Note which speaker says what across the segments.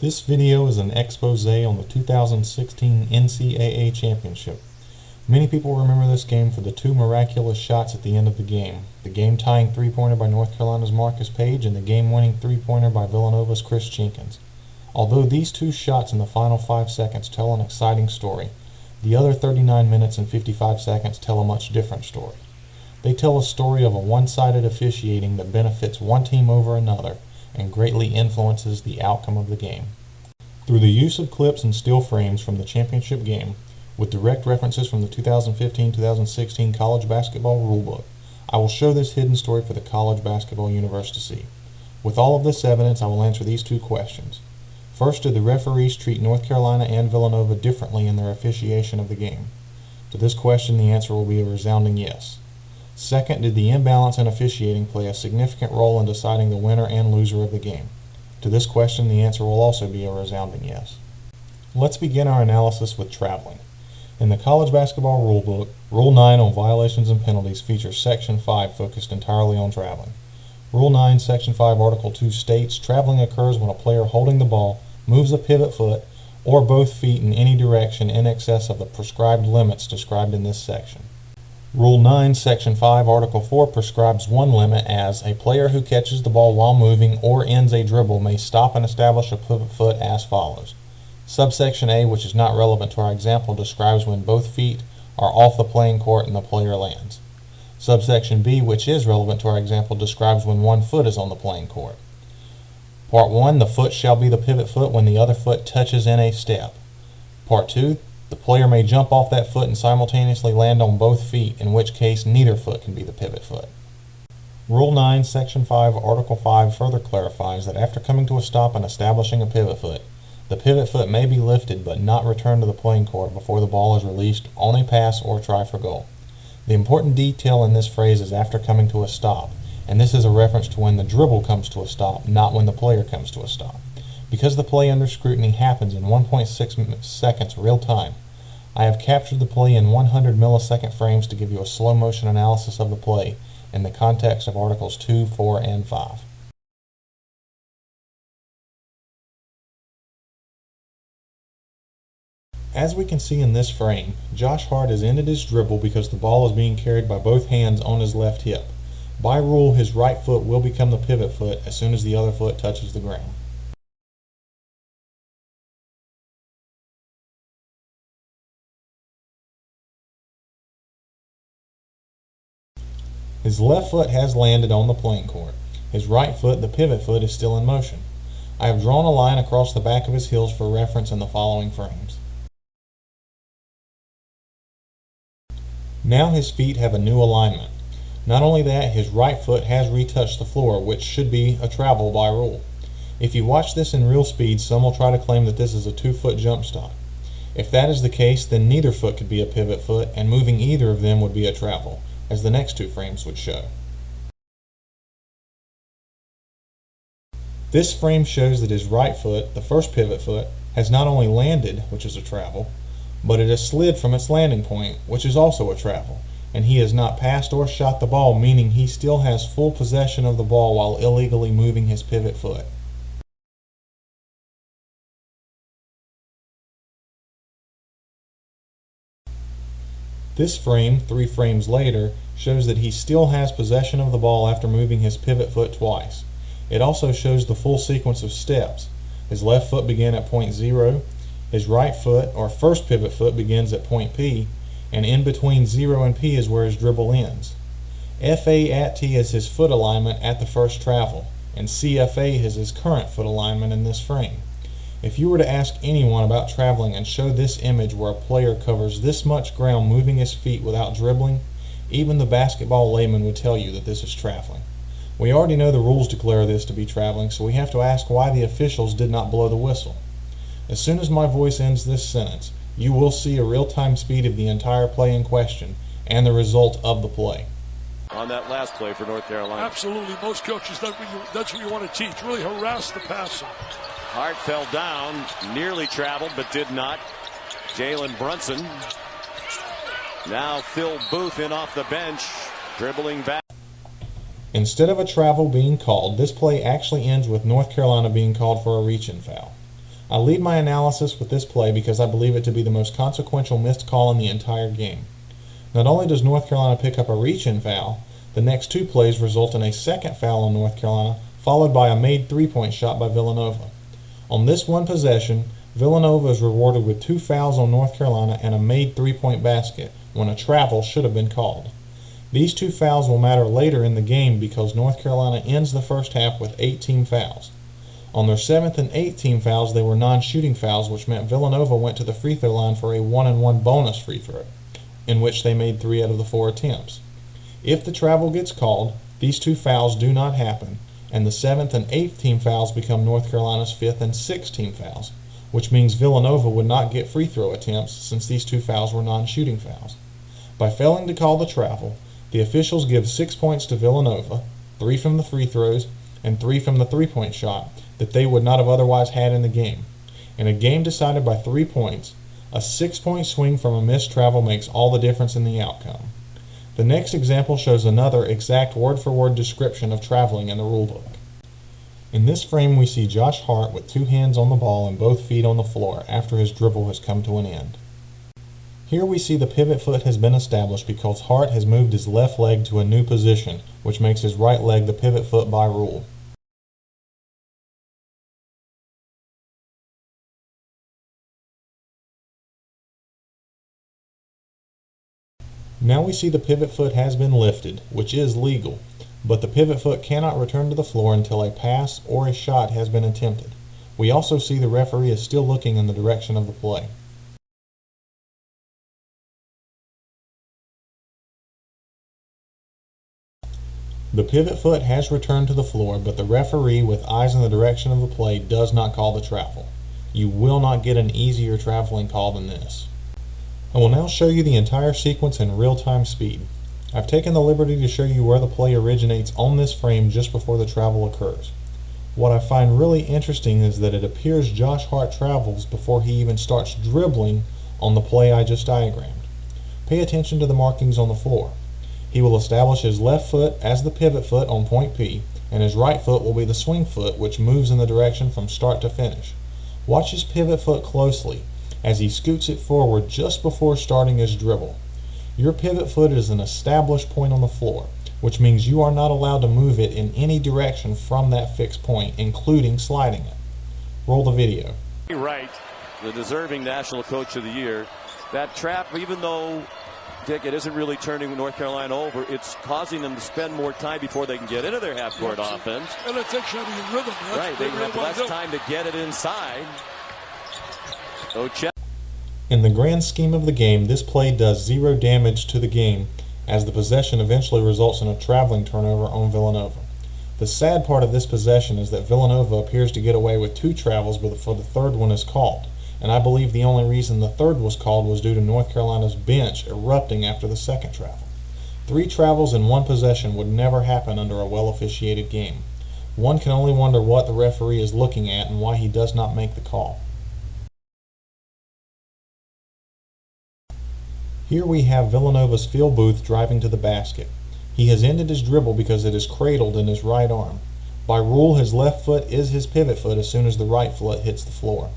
Speaker 1: This video is an expose on the 2016 NCAA championship. Many people remember this game for the two miraculous shots at the end of the game-tying three-pointer by North Carolina's Marcus Page and the game-winning three-pointer by Villanova's Chris Jenkins. Although these two shots in the final 5 seconds tell an exciting story, the other 39 minutes and 55 seconds tell a much different story. They tell a story of a one-sided officiating that benefits one team over another and greatly influences the outcome of the game. Through the use of clips and still frames from the championship game, with direct references from the 2015-2016 college basketball rulebook, I will show this hidden story for the college basketball universe to see. With all of this evidence, I will answer these two questions. First, did the referees treat North Carolina and Villanova differently in their officiation of the game? To this question, the answer will be a resounding yes. Second, did the imbalance in officiating play a significant role in deciding the winner and loser of the game? To this question, the answer will also be a resounding yes. Let's begin our analysis with traveling. In the college basketball rulebook, Rule 9 on violations and penalties features Section 5 focused entirely on traveling. Rule 9, Section 5, Article 2 states traveling occurs when a player holding the ball moves a pivot foot or both feet in any direction in excess of the prescribed limits described in this section. Rule 9, Section 5, Article 4 prescribes one limit as a player who catches the ball while moving or ends a dribble may stop and establish a pivot foot as follows. Subsection A, which is not relevant to our example, describes when both feet are off the playing court and the player lands. Subsection B, which is relevant to our example, describes when one foot is on the playing court. Part 1, the foot shall be the pivot foot when the other foot touches in a step. Part 2, the player may jump off that foot and simultaneously land on both feet, in which case neither foot can be the pivot foot. Rule 9, Section 5, Article 5 further clarifies that after coming to a stop and establishing a pivot foot, the pivot foot may be lifted but not returned to the playing court before the ball is released on a pass or try for goal. The important detail in this phrase is after coming to a stop, and this is a reference to when the dribble comes to a stop, not when the player comes to a stop. Because the play under scrutiny happens in 1.6 seconds real time, I have captured the play in 100 millisecond frames to give you a slow motion analysis of the play in the context of Articles 2, 4, and 5. As we can see in this frame, Josh Hart has ended his dribble because the ball is being carried by both hands on his left hip. By rule, his right foot will become the pivot foot as soon as the other foot touches the ground. His left foot has landed on the playing court. His right foot, the pivot foot, is still in motion. I have drawn a line across the back of his heels for reference in the following frames. Now his feet have a new alignment. Not only that, his right foot has retouched the floor, which should be a travel by rule. If you watch this in real speed, some will try to claim that this is a 2-foot jump stop. If that is the case, then neither foot could be a pivot foot, and moving either of them would be a travel, as the next two frames would show. This frame shows that his right foot, the first pivot foot, has not only landed, which is a travel, but it has slid from its landing point, which is also a travel, and he has not passed or shot the ball, meaning he still has full possession of the ball while illegally moving his pivot foot. This frame, 3 frames later, shows that he still has possession of the ball after moving his pivot foot twice. It also shows the full sequence of steps. His left foot began at point 0, his right foot, or first pivot foot, begins at point P, and in between 0 and P is where his dribble ends. FA at T is his foot alignment at the first travel, and CFA is his current foot alignment in this frame. If you were to ask anyone about traveling and show this image where a player covers this much ground moving his feet without dribbling, even the basketball layman would tell you that this is traveling. We already know the rules declare this to be traveling, so we have to ask why the officials did not blow the whistle. As soon as my voice ends this sentence, you will see a real-time speed of the entire play in question and the result of the play.
Speaker 2: On that last play for North Carolina.
Speaker 3: Absolutely. Most coaches, that's what you want to teach. Really harass the passer.
Speaker 2: Hart fell down, nearly traveled, but did not. Jalen Brunson. Now Phil Booth in off the bench, dribbling back.
Speaker 1: Instead of a travel being called, this play actually ends with North Carolina being called for a reach-in foul. I lead my analysis with this play because I believe it to be the most consequential missed call in the entire game. Not only does North Carolina pick up a reach-in foul, the next two plays result in a second foul on North Carolina, followed by a made three-point shot by Villanova. On this one possession, Villanova is rewarded with 2 fouls on North Carolina and a made three-point basket when a travel should have been called. These 2 fouls will matter later in the game because North Carolina ends the first half with 18 fouls. On their 7th and 8th team fouls, they were non-shooting fouls, which meant Villanova went to the free throw line for a 1-and-1 bonus free throw, in which they made 3 out of the 4 attempts. If the travel gets called, these 2 fouls do not happen, and the 7th and 8th team fouls become North Carolina's 5th and 6th team fouls, which means Villanova would not get free throw attempts since these 2 fouls were non-shooting fouls. By failing to call the travel, the officials give 6 points to Villanova, 3 from the free throws, and 3 from the three-point shot that they would not have otherwise had in the game. In a game decided by 3 points, a 6-point swing from a missed travel makes all the difference in the outcome. The next example shows another exact word-for-word description of traveling in the rulebook. In this frame we see Josh Hart with 2 hands on the ball and both feet on the floor after his dribble has come to an end. Here we see the pivot foot has been established because Hart has moved his left leg to a new position, which makes his right leg the pivot foot by rule. Now we see the pivot foot has been lifted, which is legal, but the pivot foot cannot return to the floor until a pass or a shot has been attempted. We also see the referee is still looking in the direction of the play. The pivot foot has returned to the floor, but the referee, with eyes in the direction of the play, does not call the travel. You will not get an easier traveling call than this. I will now show you the entire sequence in real-time speed. I've taken the liberty to show you where the play originates on this frame just before the travel occurs. What I find really interesting is that it appears Josh Hart travels before he even starts dribbling on the play I just diagrammed. Pay attention to the markings on the floor. He will establish his left foot as the pivot foot on point P, and his right foot will be the swing foot, which moves in the direction from start to finish. Watch his pivot foot closely as he scoots it forward just before starting his dribble. Your pivot foot is an established point on the floor, which means you are not allowed to move it in any direction from that fixed point, including sliding it. Roll the video.
Speaker 2: Right, the deserving National Coach of the Year. That trap, even though, Dick, it isn't really turning North Carolina over, it's causing them to spend more time before they can get into their half-court offense.
Speaker 3: And it takes you out of your rhythm.
Speaker 2: Right, they have less time to get it inside.
Speaker 1: In the grand scheme of the game, this play does 0 damage to the game, as the possession eventually results in a traveling turnover on Villanova. The sad part of this possession is that Villanova appears to get away with 2 travels before the third one is called, and I believe the only reason the third was called was due to North Carolina's bench erupting after the second travel. 3 travels in 1 possession would never happen under a well-officiated game. One can only wonder what the referee is looking at and why he does not make the call. Here we have Villanova's Phil Booth driving to the basket. He has ended his dribble because it is cradled in his right arm. By rule, his left foot is his pivot foot as soon as the right foot hits the floor.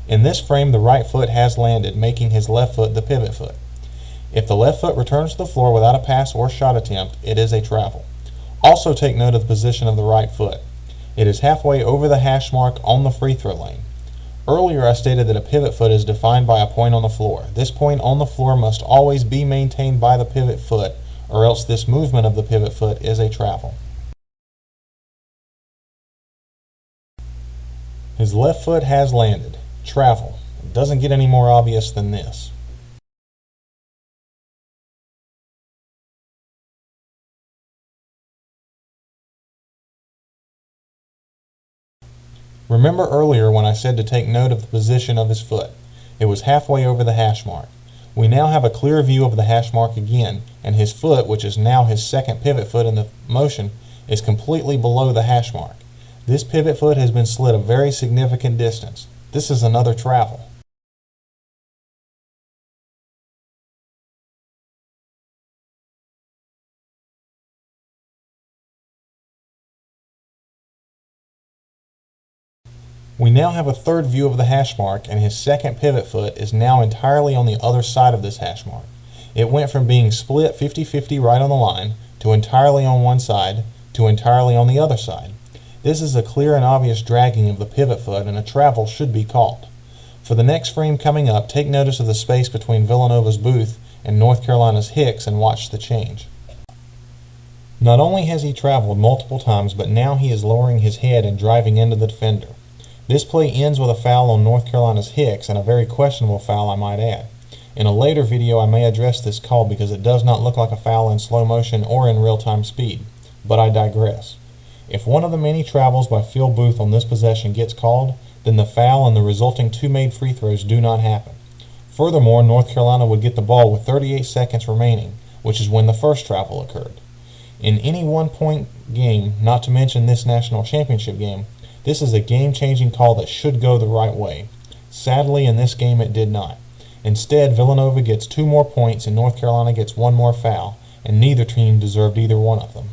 Speaker 1: In this frame, the right foot has landed, making his left foot the pivot foot. If the left foot returns to the floor without a pass or shot attempt, it is a travel. Also take note of the position of the right foot. It is halfway over the hash mark on the free throw lane. Earlier I stated that a pivot foot is defined by a point on the floor. This point on the floor must always be maintained by the pivot foot, or else this movement of the pivot foot is a travel. His left foot has landed. Travel. It doesn't get any more obvious than this. Remember earlier when I said to take note of the position of his foot. It was halfway over the hash mark. We now have a clear view of the hash mark again, and his foot, which is now his second pivot foot in the motion, is completely below the hash mark. This pivot foot has been slid a very significant distance. This is another travel. We now have a third view of the hash mark, and his second pivot foot is now entirely on the other side of this hash mark. It went from being split 50-50 right on the line, to entirely on one side, to entirely on the other side. This is a clear and obvious dragging of the pivot foot, and a travel should be called. For the next frame coming up, take notice of the space between Villanova's Booth and North Carolina's Hicks and watch the change. Not only has he traveled multiple times, but now he is lowering his head and driving into the defender. This play ends with a foul on North Carolina's Hicks, and a very questionable foul, I might add. In a later video I may address this call because it does not look like a foul in slow motion or in real-time speed, but I digress. If one of the many travels by Phil Booth on this possession gets called, then the foul and the resulting two made free throws do not happen. Furthermore, North Carolina would get the ball with 38 seconds remaining, which is when the first travel occurred. In any one-point game, not to mention this national championship game, this is a game-changing call that should go the right way. Sadly, in this game it did not. Instead, Villanova gets 2 more points and North Carolina gets 1 more foul, and neither team deserved either one of them.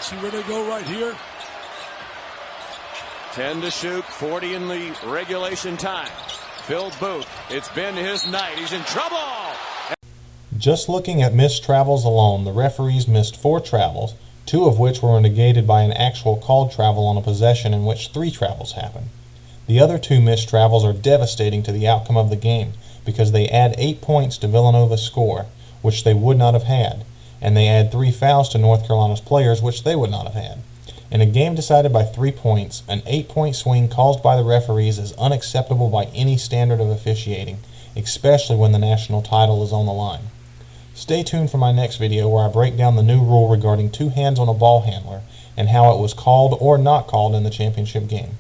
Speaker 3: See where they go right here?
Speaker 2: 10 to shoot, 40 in the regulation time. Phil Booth, it's been his night. He's in trouble!
Speaker 1: Just looking at missed travels alone, the referees missed 4 travels, 2 of which were negated by an actual called travel on a possession in which 3 travels happened. The other 2 missed travels are devastating to the outcome of the game because they add 8 points to Villanova's score, which they would not have had, and they add 3 fouls to North Carolina's players, which they would not have had. In a game decided by 3 points, an 8-point swing caused by the referees is unacceptable by any standard of officiating, especially when the national title is on the line. Stay tuned for my next video where I break down the new rule regarding 2 hands on a ball handler and how it was called or not called in the championship game.